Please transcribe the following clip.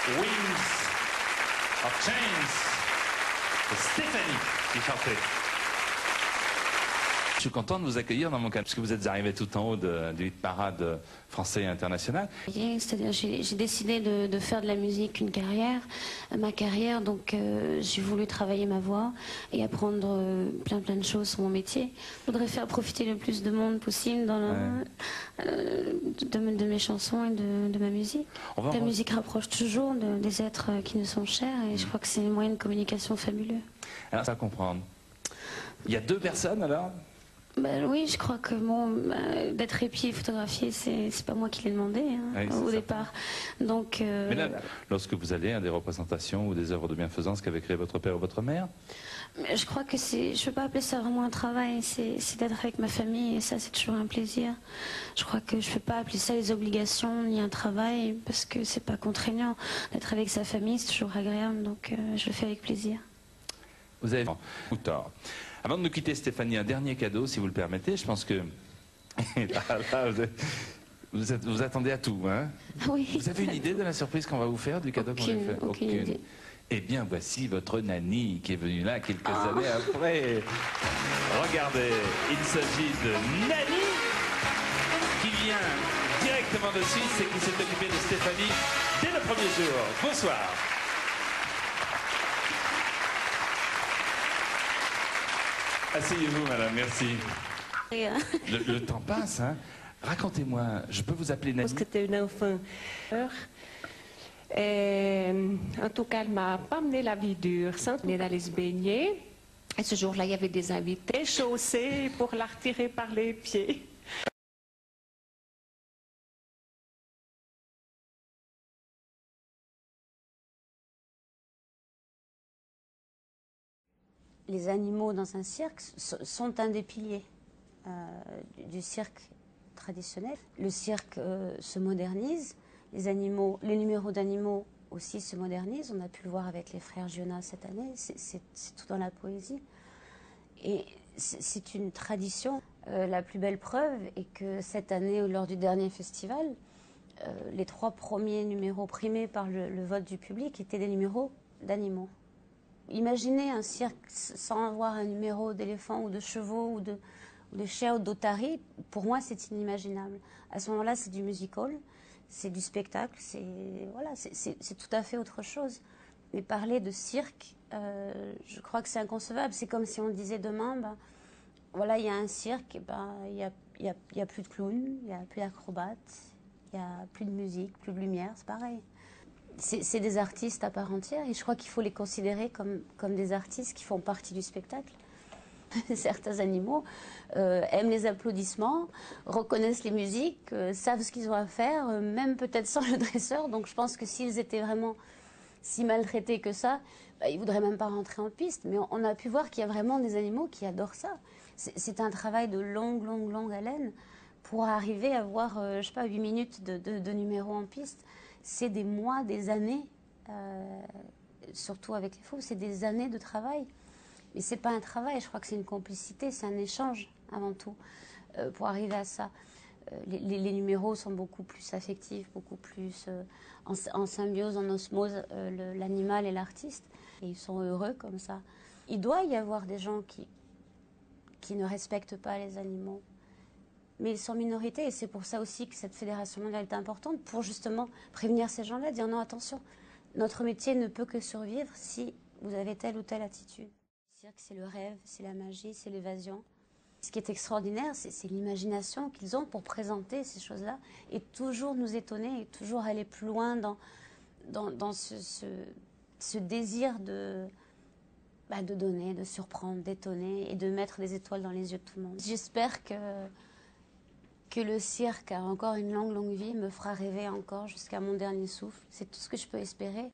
Wings of Change. C'est Stéphanie qui chantait. Je suis content de vous accueillir dans mon cadre, parce que vous êtes arrivé tout en haut du hit-parade français et international. C'est-à-dire j'ai décidé de faire de la musique une carrière, ma carrière, donc j'ai voulu travailler ma voix et apprendre plein de choses sur mon métier. Je voudrais faire profiter le plus de monde possible dans de mes chansons et de ma musique. La musique rapproche toujours des êtres qui nous sont chers et je crois que c'est un moyen de communication fabuleux. Alors ça va comprendre. Il y a deux personnes alors? Oui, je crois que d'être épié et photographié, c'est pas moi qui l'ai demandé au départ. Donc, mais là, lorsque vous allez à des représentations ou des œuvres de bienfaisance qu'avaient créé votre père ou votre mère? Je crois que je ne peux pas appeler ça vraiment un travail, c'est d'être avec ma famille et ça c'est toujours un plaisir. Je crois que je ne peux pas appeler ça des obligations ni un travail parce que c'est pas contraignant. D'être avec sa famille c'est toujours agréable, donc je le fais avec plaisir. Vous avez ou tort. Avant de nous quitter, Stéphanie, un dernier cadeau, si vous le permettez. Je pense que vous attendez à tout, hein? Oui. Vous avez une idée de la surprise qu'on va vous faire, du cadeau qu'on va vous faire? Aucune idée. Eh bien, voici votre nanny qui est venue là quelques années après. Regardez, il s'agit de Nanny qui vient directement de Suisse et qui s'est occupée de Stéphanie dès le premier jour. Bonsoir. Asseyez-vous, madame, merci. Le temps passe, hein. Racontez-moi, je peux vous appeler Nanny? Parce que tu es une enfant. En tout cas, elle m'a pas amené la vie dure. On est allé se baigner. Et ce jour-là, il y avait des invités chaussés pour la retirer par les pieds. Les animaux dans un cirque sont un des piliers du cirque traditionnel. Le cirque se modernise, les numéros d'animaux aussi se modernisent. On a pu le voir avec les frères Gionas cette année, c'est tout dans la poésie. Et c'est une tradition. La plus belle preuve est que cette année, lors du dernier festival, les 3 premiers numéros primés par le vote du public étaient des numéros d'animaux. Imaginez un cirque sans avoir un numéro d'éléphant ou de chevaux ou de chiens ou d'otaries, pour moi c'est inimaginable. À ce moment-là c'est du musical, c'est du spectacle, c'est tout à fait autre chose. Mais parler de cirque, je crois que c'est inconcevable. C'est comme si on disait demain, voilà, il y a un cirque, il y a plus de clowns, il n'y a plus d'acrobates, il n'y a plus de musique, plus de lumière, c'est pareil. C'est des artistes à part entière et je crois qu'il faut les considérer comme des artistes qui font partie du spectacle. Certains animaux aiment les applaudissements, reconnaissent les musiques, savent ce qu'ils ont à faire, même peut-être sans le dresseur. Donc je pense que s'ils étaient vraiment si maltraités que ça, ils ne voudraient même pas rentrer en piste. Mais on a pu voir qu'il y a vraiment des animaux qui adorent ça. C'est un travail de longue haleine pour arriver à avoir, je sais pas, 8 minutes de numéro en piste. C'est des mois, des années, surtout avec les fous, c'est des années de travail. Mais c'est pas un travail, je crois que c'est une complicité, c'est un échange avant tout pour arriver à ça. Les numéros sont beaucoup plus affectifs, beaucoup plus en symbiose, en osmose, l'animal et l'artiste. Et ils sont heureux comme ça. Il doit y avoir des gens qui ne respectent pas les animaux. Mais ils sont minorités et c'est pour ça aussi que cette fédération mondiale est importante, pour justement prévenir ces gens-là, dire non, attention, notre métier ne peut que survivre si vous avez telle ou telle attitude. Le cirque, c'est le rêve, c'est la magie, c'est l'évasion. Ce qui est extraordinaire, c'est l'imagination qu'ils ont pour présenter ces choses-là et toujours nous étonner et toujours aller plus loin dans ce désir de donner, de surprendre, d'étonner et de mettre des étoiles dans les yeux de tout le monde. J'espère que le cirque a encore une longue vie, me fera rêver encore jusqu'à mon dernier souffle. C'est tout ce que je peux espérer.